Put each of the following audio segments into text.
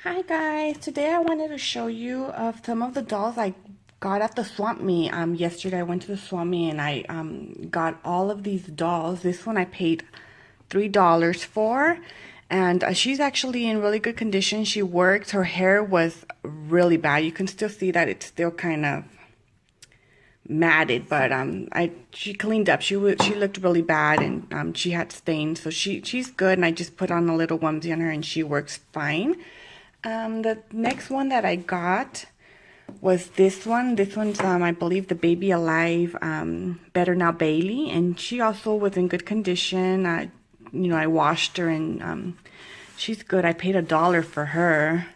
Hi guys, today I wanted to show you of some of the dolls I got at the swap meet. Yesterday I went to the swap meet and I got all of these dolls. This one I paid $3 for, and she's actually in really good condition. She worked. Her hair was really bad. You can still see that it's still kind of matted, but she cleaned up. She looked really bad, and she had stains, so she's good. And I just put on a little onesie on her, and she works fine. The next one that I got was this one. This one's, I believe, the Baby Alive, Better Now Bailey, and she also was in good condition. I washed her, and she's good. I paid $1 for her,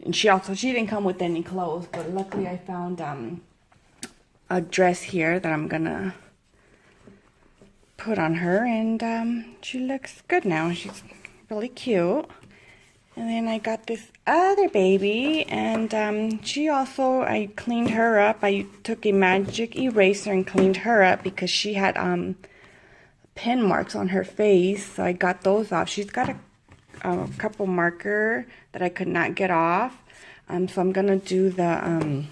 and she didn't come with any clothes, but luckily I found a dress here that I'm gonna put on her, and she looks good now. She's really cute. And then I got this other baby, and she also, I cleaned her up. I took a magic eraser and cleaned her up because she had pen marks on her face, so I got those off. She's got a couple marker that I could not get off, so I'm gonna do the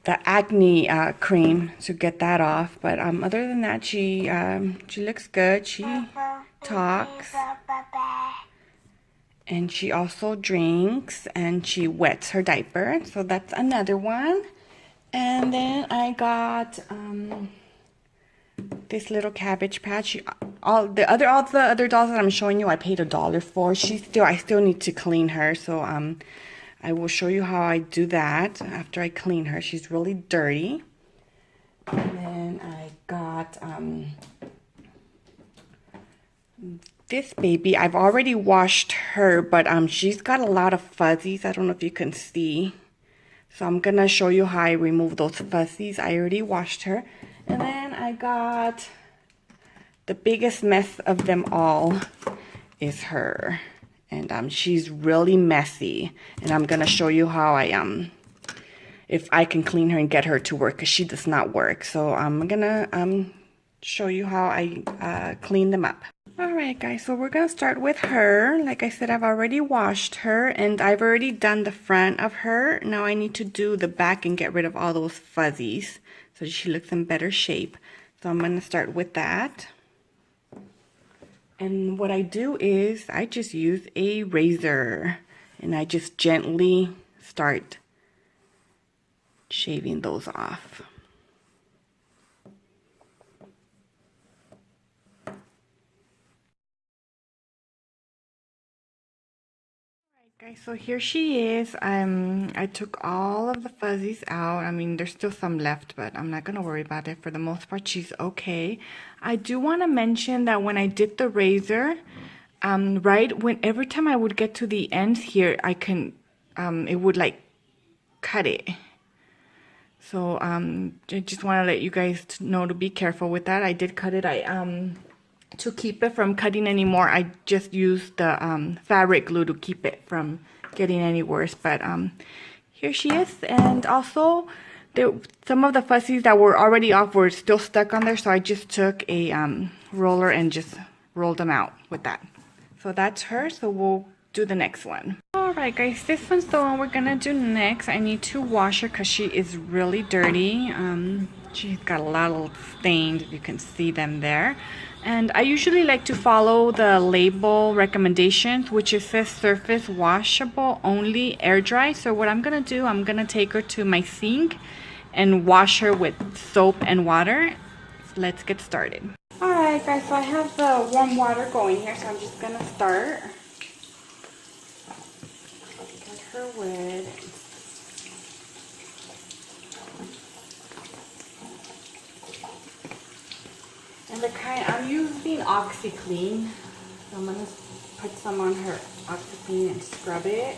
acne cream to get that off. But other than that, she looks good. She talks. And she also drinks, and she wets her diaper. So that's another one. And then I got this little Cabbage Patch. All the other dolls that I'm showing you, I paid $1 for. I still need to clean her. So I will show you how I do that after I clean her. She's really dirty. And then I got this baby. I've already washed her, but she's got a lot of fuzzies. I don't know if you can see. So I'm gonna show you how I remove those fuzzies. I already washed her. And then I got the biggest mess of them all is her. And she's really messy. And I'm gonna show you how if I can clean her and get her to work, because she does not work. So I'm gonna show you how I clean them up. Alright guys, so we're going to start with her. Like I said, I've already washed her, and I've already done the front of her. Now I need to do the back and get rid of all those fuzzies so she looks in better shape. So I'm going to start with that. And what I do is I just use a razor, and I just gently start shaving those off. Guys, so here she is. I took all of the fuzzies out. I mean, there's still some left, but I'm not gonna worry about it. For the most part, she's okay. I do want to mention that when I did the razor, every time I would get to the ends here, it would like cut it. So I just want to let you guys know to be careful with that. I did cut it. To keep it from cutting anymore, I just used the fabric glue to keep it from getting any worse. But here she is. And also, some of the fuzzies that were already off were still stuck on there, so I just took a roller and just rolled them out with that. So that's her. So we'll do the next one. Alright guys, this one's the one we're gonna do next. I need to wash her because she is really dirty. She's got a lot of stains, you can see them there. And I usually like to follow the label recommendations, which it says surface washable only, air dry. So what I'm gonna do, I'm gonna take her to my sink and wash her with soap and water. So let's get started. Alright guys, so I have the warm water going here, so I'm just gonna start. Get her wet. And I'm using OxyClean, so I'm gonna put some on her OxyClean and scrub it.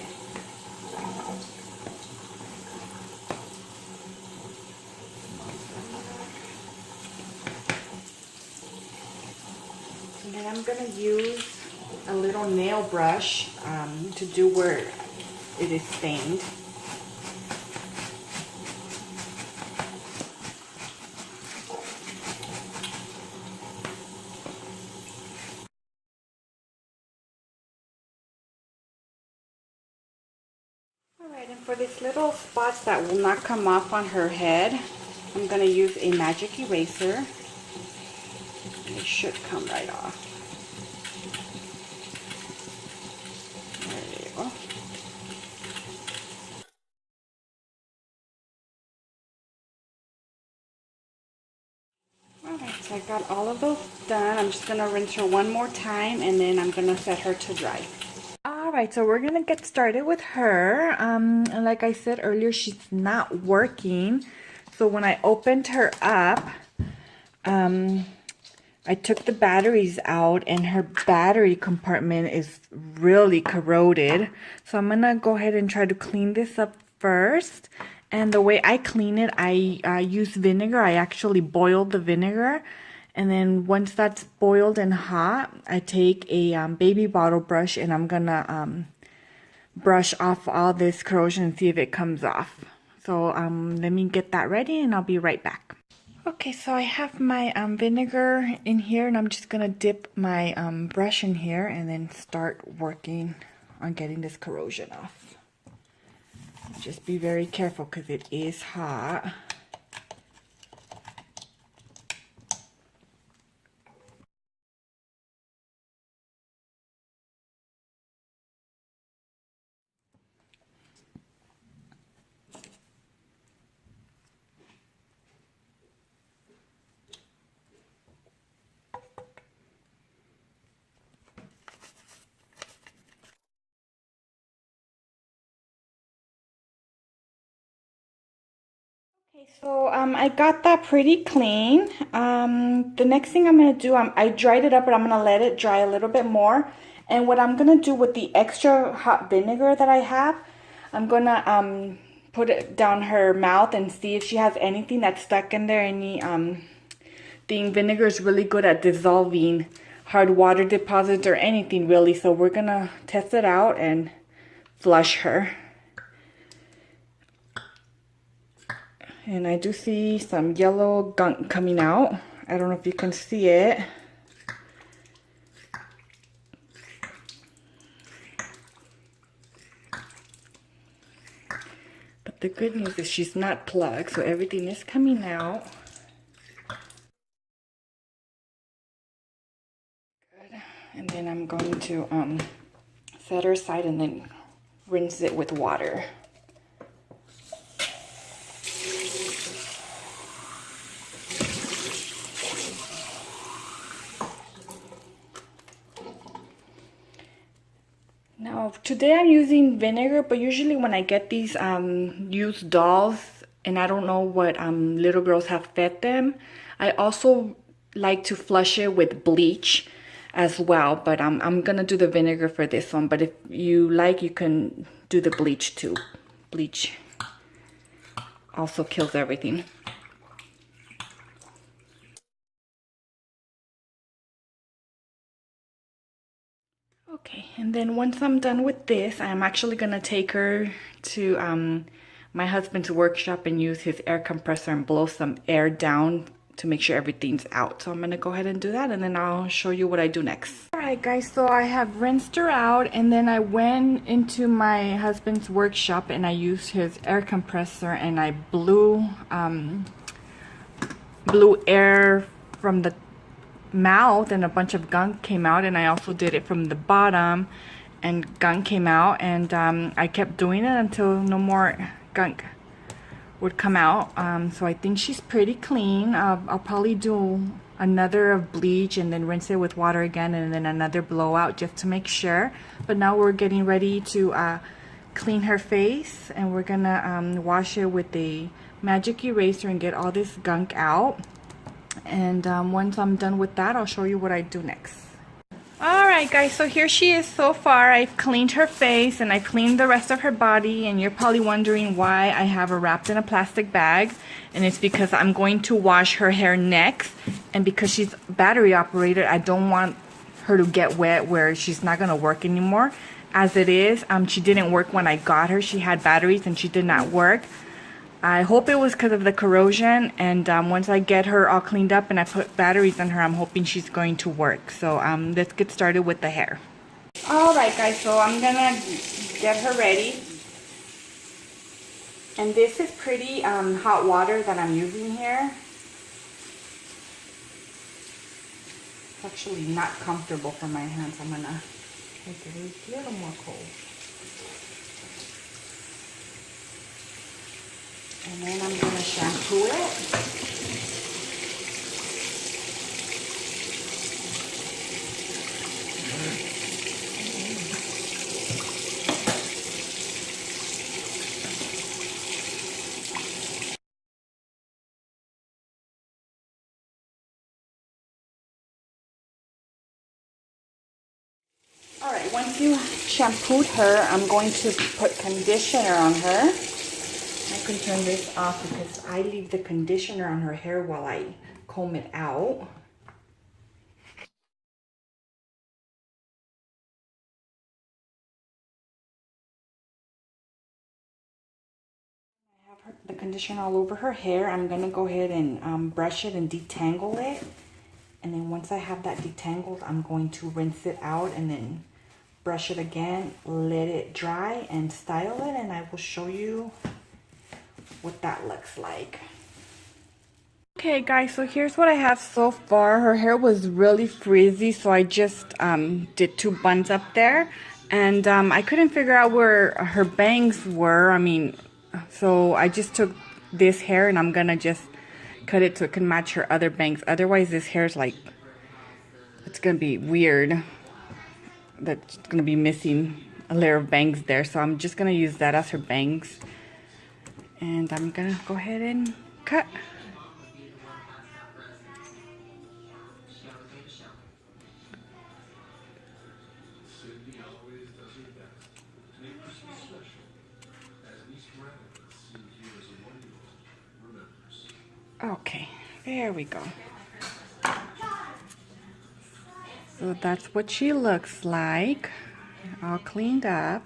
And then I'm gonna use a little nail brush to do where it is stained. And for these little spots that will not come off on her head, I'm going to use a magic eraser. It should come right off. There you go. Alright, so I got all of those done. I'm just going to rinse her one more time and then I'm going to set her to dry. Alright, so we're going to get started with her. Like I said earlier, she's not working. So when I opened her up, I took the batteries out and her battery compartment is really corroded. So I'm going to go ahead and try to clean this up first. And the way I clean it, I use vinegar. I actually boil the vinegar. And then once that's boiled and hot, I take a baby bottle brush and I'm going to brush off all this corrosion and see if it comes off. So let me get that ready and I'll be right back. Okay, so I have my vinegar in here and I'm just going to dip my brush in here and then start working on getting this corrosion off. Just be very careful because it is hot. Okay, so I got that pretty clean. The next thing I'm going to do, I dried it up, but I'm going to let it dry a little bit more. And what I'm going to do with the extra hot vinegar that I have, I'm going to put it down her mouth and see if she has anything that's stuck in there. Vinegar is really good at dissolving hard water deposits or anything really. So we're going to test it out and flush her. And I do see some yellow gunk coming out. I don't know if you can see it. But the good news is she's not plugged, so everything is coming out. Good. And then I'm going to set her aside and then rinse it with water. Now, today I'm using vinegar, but usually when I get these used dolls and I don't know what little girls have fed them, I also like to flush it with bleach as well. But I'm going to do the vinegar for this one. But if you like, you can do the bleach too. Bleach also kills everything. Okay, and then once I'm done with this, I'm actually going to take her to my husband's workshop and use his air compressor and blow some air down to make sure everything's out. So I'm going to go ahead and do that and then I'll show you what I do next. Alright guys, so I have rinsed her out and then I went into my husband's workshop and I used his air compressor and I blew air from the mouth and a bunch of gunk came out, and I also did it from the bottom and gunk came out, and I kept doing it until no more gunk would come out. So I think she's pretty clean. I'll probably do another of bleach and then rinse it with water again and then another blowout just to make sure. But now we're getting ready to clean her face and we're gonna wash it with a magic eraser and get all this gunk out. And once I'm done with that, I'll show you what I do next. Alright guys, so here she is so far. I've cleaned her face and I cleaned the rest of her body, and you're probably wondering why I have her wrapped in a plastic bag, and it's because I'm going to wash her hair next, and because she's battery operated, I don't want her to get wet where she's not going to work anymore. As it is, she didn't work when I got her. She had batteries and she did not work. I hope it was because of the corrosion, and once I get her all cleaned up and I put batteries in her, I'm hoping she's going to work. So let's get started with the hair. Alright guys, so I'm gonna get her ready. And this is pretty hot water that I'm using here. It's actually not comfortable for my hands. I'm gonna make it a little more cold. And then I'm gonna shampoo it. Alright, once you shampooed her, I'm going to put conditioner on her. I can turn this off because I leave the conditioner on her hair while I comb it out. I have the conditioner all over her hair. I'm going to go ahead and brush it and detangle it. And then once I have that detangled, I'm going to rinse it out and then brush it again, let it dry and style it, and I will show you what that looks like. Okay guys, so here's what I have so far. Her hair was really frizzy, so I just did 2 buns up there, and I couldn't figure out where her bangs were. I mean, so I just took this hair and I'm gonna just cut it so it can match her other bangs. Otherwise this hair is like, it's gonna be weird. That's gonna be missing a layer of bangs there, so I'm just gonna use that as her bangs, and I'm gonna go ahead and cut. Okay, there we go. So that's what she looks like, all cleaned up.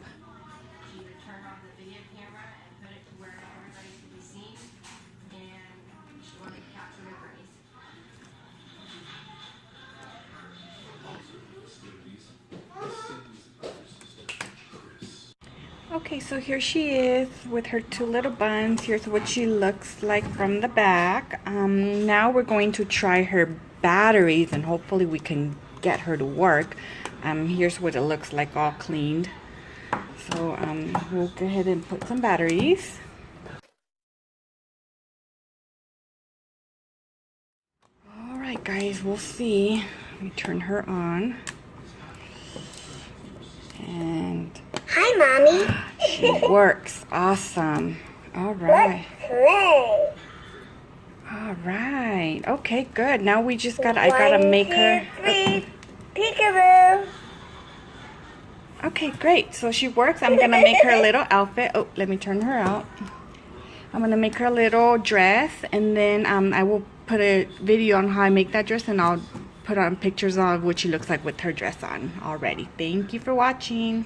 Okay, so here she is with her 2 little buns. Here's what she looks like from the back. Now we're going to try her batteries and hopefully we can get her to work. Here's what it looks like all cleaned. So we'll go ahead and put some batteries. Alright guys, we'll see. Let me turn her on. And hi, Mommy. She works. Awesome. All right. Play. All right. Okay, good. Now we just got, I gotta make her. Peekaboo. Okay, great. So she works. I'm gonna make her a little outfit. Oh, let me turn her out. I'm gonna make her a little dress, and then I will put a video on how I make that dress, and I'll put on pictures of what she looks like with her dress on already. Thank you for watching.